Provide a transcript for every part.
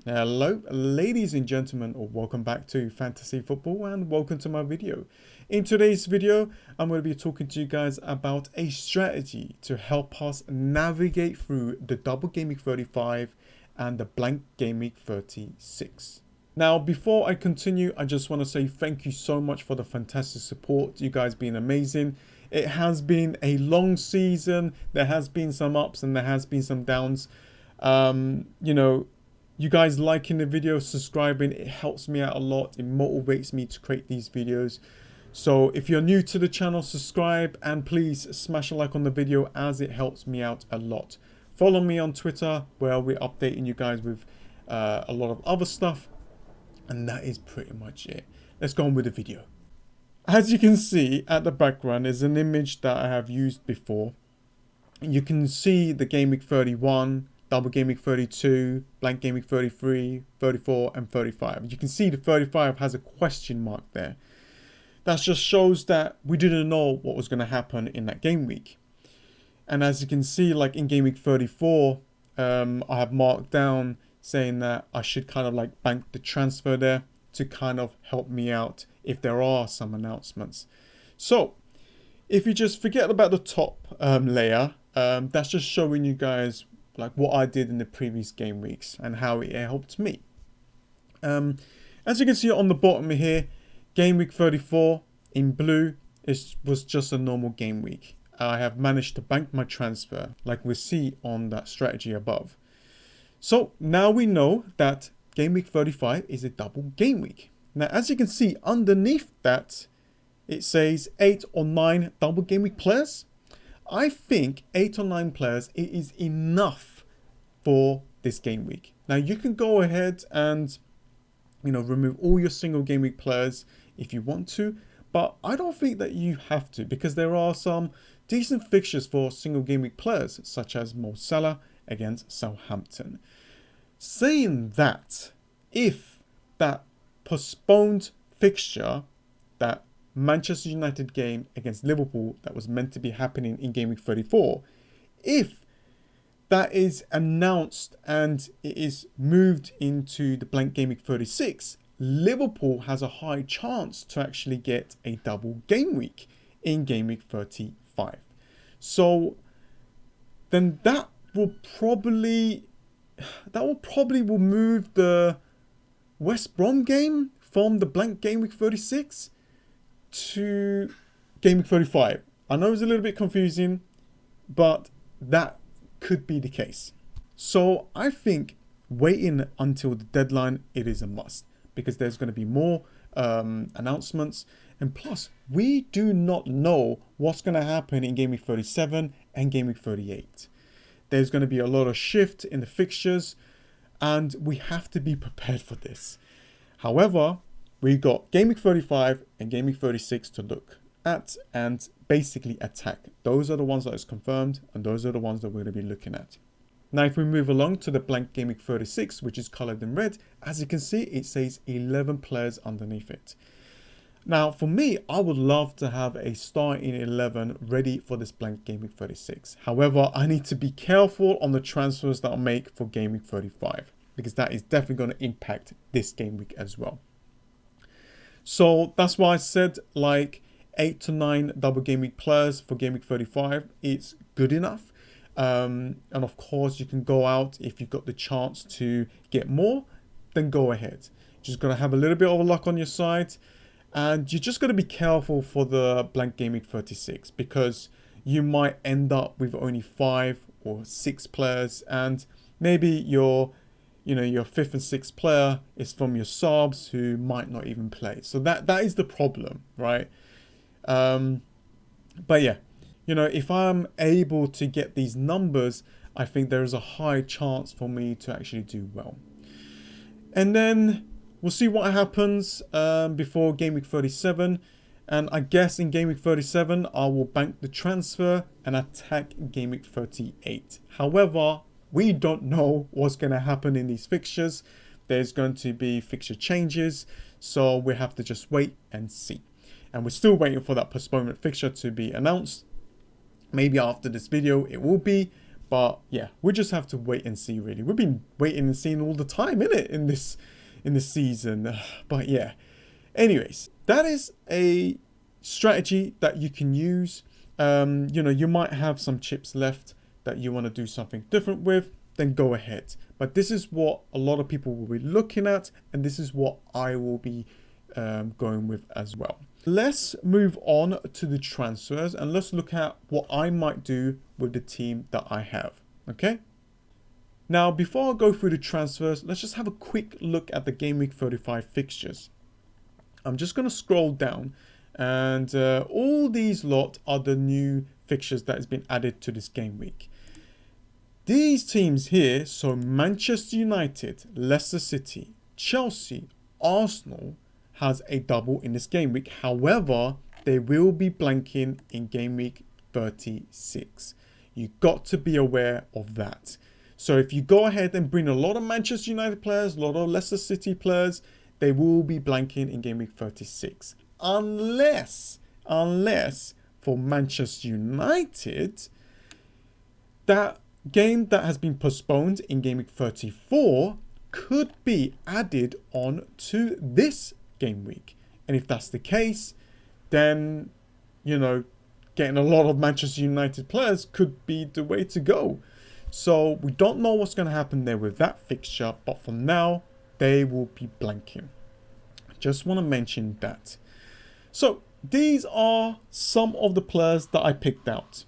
Hello ladies and gentlemen, or welcome back to Fantasy Football and welcome to my video. In today's video, I'm going to be talking to you guys about a strategy to help us navigate through the Double Gameweek 35 and the Blank Gameweek 36. Now, before I continue, I just want to say thank you so much for the fantastic support. You guys been amazing. It has been a long season. There has been some ups and there has been some downs. You guys liking the video, subscribing, it helps me out a lot. It motivates me to create these videos. So if you're new to the channel, subscribe and please smash a like on the video as it helps me out a lot. Follow me on Twitter where we're updating you guys with a lot of other stuff. And that is pretty much it. Let's go on with the video. As you can see at the background is an image that I have used before. You can see the Game Week 31, Double Gameweek 32, Blank Gameweek 33, 34 and 35. You can see the 35 has a question mark there. That just shows that we didn't know what was going to happen in that game week. And as you can see, like in Game Week 34, I have marked down saying that I should kind of like bank the transfer there to kind of help me out if there are some announcements. So if you just forget about the top layer, that's just showing you guys like what I did in the previous game weeks and how it helped me. As you can see on the bottom here, Game Week 34 in blue was just a normal game week. I have managed to bank my transfer like we see on that strategy above. So now we know that Game Week 35 is a double game week. Now, as you can see underneath that, it says 8 or 9 double game week players. I think 8 or 9 players, it is enough for this game week. Now you can go ahead and, remove all your single game week players if you want to, but I don't think that you have to because there are some decent fixtures for single game week players, such as Mo Salah against Southampton. Saying that, if that postponed fixture, that Manchester United game against Liverpool that was meant to be happening in Game Week 34, if that is announced and it is moved into the Blank Game Week 36, Liverpool has a high chance to actually get a double game week in Game Week 35. So then that will probably move the West Brom game from the Blank Game Week 36 to Game Week 35. I know it's a little bit confusing, but that could be the case. So I think waiting until the deadline, it is a must because there's going to be more announcements, and plus we do not know what's going to happen in Game Week 37 and Game Week 38. There's going to be a lot of shift in the fixtures and we have to be prepared for this. However, we got Game Week 35 and Game Week 36 to look at and basically attack. Those are the ones that is confirmed and those are the ones that we're going to be looking at. Now, if we move along to the Blank Game Week 36, which is colored in red, as you can see, it says 11 players underneath it. Now, for me, I would love to have a starting 11 ready for this Blank Game Week 36. However, I need to be careful on the transfers that I make for Game Week 35 because that is definitely going to impact this game week as well. So that's why I said like 8 to 9 double game week players for Game Week 35. It's good enough. And of course, you can go out if you've got the chance to get more, then go ahead. Just got to have a little bit of luck on your side. And you just got to be careful for the Blank Game Week 36 because you might end up with only 5 or 6 players and maybe your 5th and 6th player is from your subs who might not even play. So that is the problem, right? But yeah, if I'm able to get these numbers, I think there is a high chance for me to actually do well. And then we'll see what happens before Game Week 37. And I guess in Game Week 37, I will bank the transfer and attack Game Week 38. However, we don't know what's going to happen in these fixtures. There's going to be fixture changes. So we have to just wait and see. And we're still waiting for that postponement fixture to be announced. Maybe after this video it will be. But yeah, we just have to wait and see, really. We've been waiting and seeing all the time, innit, in this season. But yeah, anyways, that is a strategy that you can use. You know, you might have some chips left that you want to do something different with, then go ahead. But this is what a lot of people will be looking at, and this is what I will be going with as well. Let's move on to the transfers, and let's look at what I might do with the team that I have. Okay. Now, before I go through the transfers, let's just have a quick look at the Game Week 35 fixtures. I'm just going to scroll down, and all these lot are the new fixtures that has been added to this game week. These teams here, so Manchester United, Leicester City, Chelsea, Arsenal, has a double in this game week. However, they will be blanking in game week 36. You got to be aware of that. So if you go ahead and bring a lot of Manchester United players, a lot of Leicester City players, they will be blanking in game week 36. Unless for Manchester United, that game that has been postponed in game week 34 could be added on to this game week. And if that's the case, then, you know, getting a lot of Manchester United players could be the way to go. So we don't know what's going to happen there with that fixture, but for now, they will be blanking. Just want to mention that. So these are some of the players that I picked out.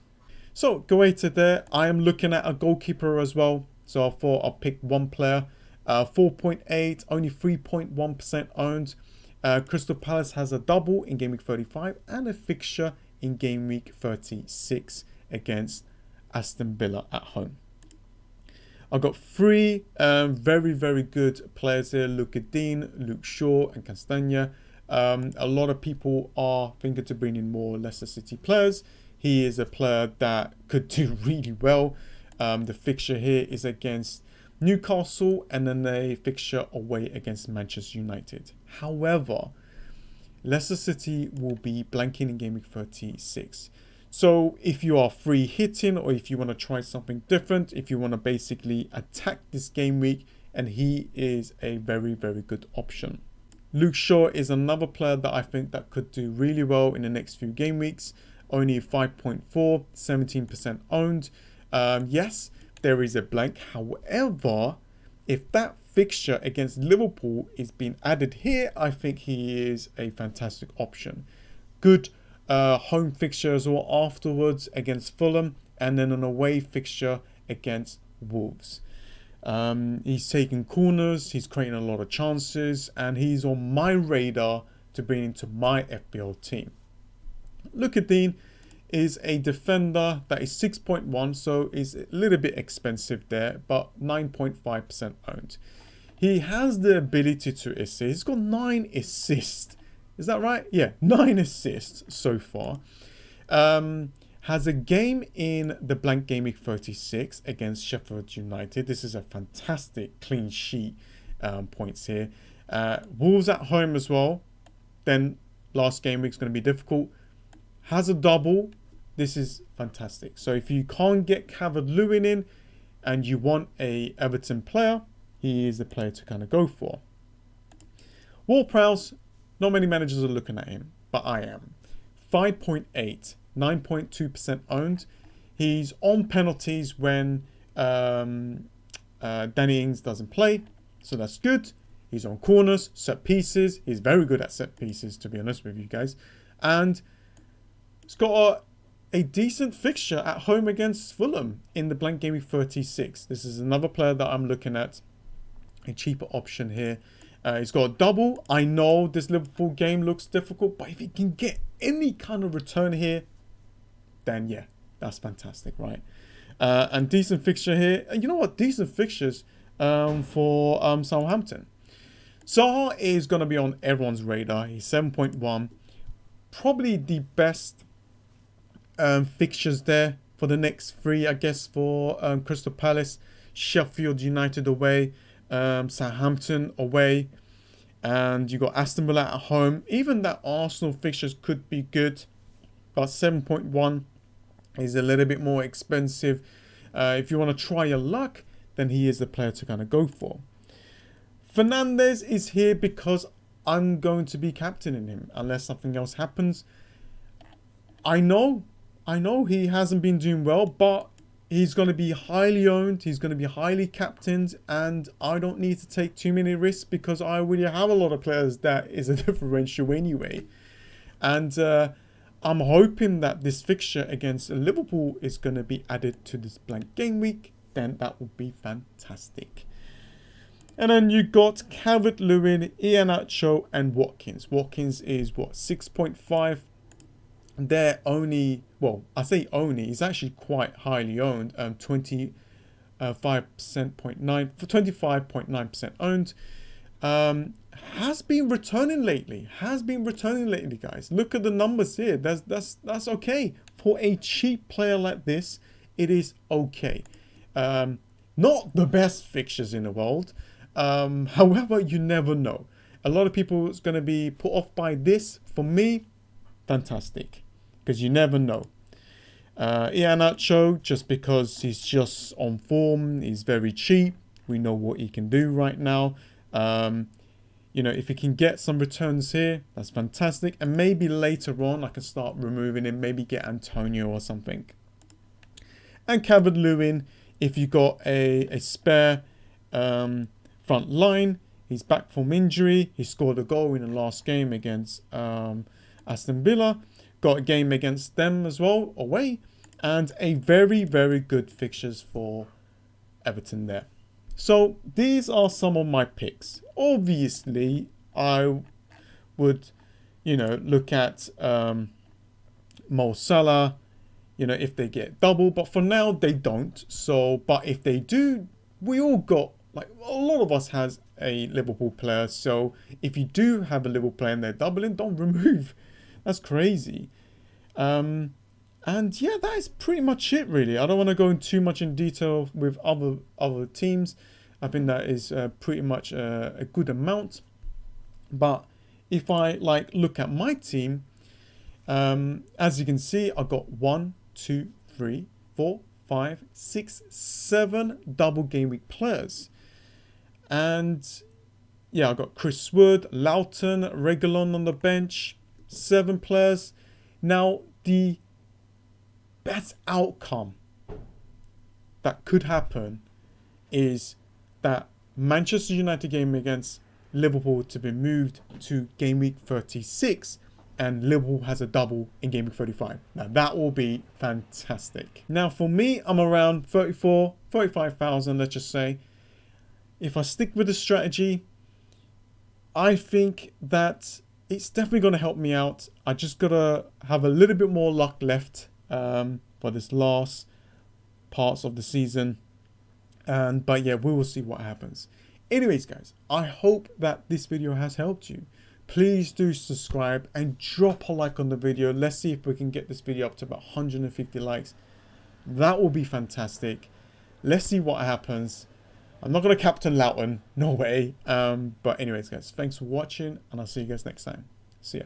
So go away to there. I am looking at a goalkeeper as well. So I thought I'll pick one player. 4.8, only 3.1% owned. Crystal Palace has a double in game week 35 and a fixture in game week 36 against Aston Villa at home. I've got three very, very good players here. Luca Dean, Luke Shaw and Castagna. A lot of people are thinking to bring in more Leicester City players. He is a player that could do really well. The fixture here is against Newcastle and then a fixture away against Manchester United. However, Leicester City will be blanking in game week 36. So if you are free hitting, or if you want to try something different, if you want to basically attack this game week, and he is a very, very good option. Luke Shaw is another player that I think that could do really well in the next few game weeks. Only 5.4, 17% owned. Yes, there is a blank. However, if that fixture against Liverpool is being added here, I think he is a fantastic option. Good home fixture as well afterwards against Fulham, and then an away fixture against Wolves. He's taking corners, he's creating a lot of chances, and he's on my radar to bring into my FPL team. Luca Dean is a defender that is 6.1, so is a little bit expensive there, but 9.5% owned. He has the ability to assist. He's got 9 assists. Is that right? Yeah, 9 assists so far. Has a game in the Blank Gameweek 36 against Sheffield United. This is a fantastic clean sheet points here. Wolves at home as well. Then last game week's going to be difficult. Has a double. This is fantastic. So if you can't get Calvert-Lewin in and you want a Everton player, he is the player to kind of go for. Ward-Prowse, not many managers are looking at him, but I am. 5.8, 9.2% owned. He's on penalties when Danny Ings doesn't play, so that's good. He's on corners, set pieces. He's very good at set pieces, to be honest with you guys. And he's got a decent fixture at home against Fulham in the Blank Gameweek 36. This is another player that I'm looking at. A cheaper option here. He's got a double. I know this Liverpool game looks difficult, but if he can get any kind of return here, then yeah, that's fantastic, right? And decent fixture here. And you know what? Decent fixtures for Southampton. Zaha is going to be on everyone's radar. He's 7.1. Probably the best fixtures there for the next 3, I guess, for Crystal Palace, Sheffield United away, Southampton away, and you got Aston Villa at home. Even that Arsenal fixtures could be good, but 7.1 is a little bit more expensive. If you want to try your luck, then he is the player to kind of go for. Fernandez is here because I'm going to be captaining him unless something else happens. I know he hasn't been doing well, but he's going to be highly owned. He's going to be highly captained, and I don't need to take too many risks because I already have a lot of players that is a differential anyway. And I'm hoping that this fixture against Liverpool is going to be added to this blank game week. Then that would be fantastic. And then you got Calvert-Lewin, Iheanacho, and Watkins. Watkins is what, 6.5. They're only, well, I say only, he's actually quite highly owned, 25.9% owned. Has been returning lately, guys. Look at the numbers here. That's okay for a cheap player like this. It is okay. Not the best fixtures in the world. However, you never know. A lot of people is going to be put off by this. For me, fantastic, because you never know. Iheanacho, just because he's just on form, he's very cheap. We know what he can do right now. You know, if he can get some returns here, that's fantastic. And maybe later on, I can start removing him. Maybe get Antonio or something. And Calvert-Lewin, if you got a spare front line, he's back from injury. He scored a goal in the last game against Aston Villa. Got a game against them as well, away. And a very, very good fixtures for Everton there. So these are some of my picks. Obviously, I would, you know, look at Mo Salah, you know, if they get double. But for now, they don't. So, but if they do, we all got, like, a lot of us has a Liverpool player. So if you do have a Liverpool player and they're doubling, don't remove. That's crazy. And yeah, that is pretty much it, really. I don't want to go in too much in detail with other teams. I think that is pretty much a good amount. But if I look at my team, as you can see, I got 1, 2, 3, 4, 5, 6, 7 double game week players. And yeah, I got Chris Wood, Loughton, Reguilon on the bench, 7 players. Now, the best outcome that could happen is that Manchester United game against Liverpool to be moved to game week 36 and Liverpool has a double in game week 35. Now that will be fantastic. Now for me, I'm around 35,000, let's just say. If I stick with the strategy, I think that it's definitely going to help me out. I just got to have a little bit more luck left for this last parts of the season. But yeah, we will see what happens. Anyways, guys, I hope that this video has helped you. Please do subscribe and drop a like on the video. Let's see if we can get this video up to about 150 likes. That will be fantastic. Let's see what happens. I'm not going to captain Loughton. No way. But anyways, guys, thanks for watching, and I'll see you guys next time. See ya.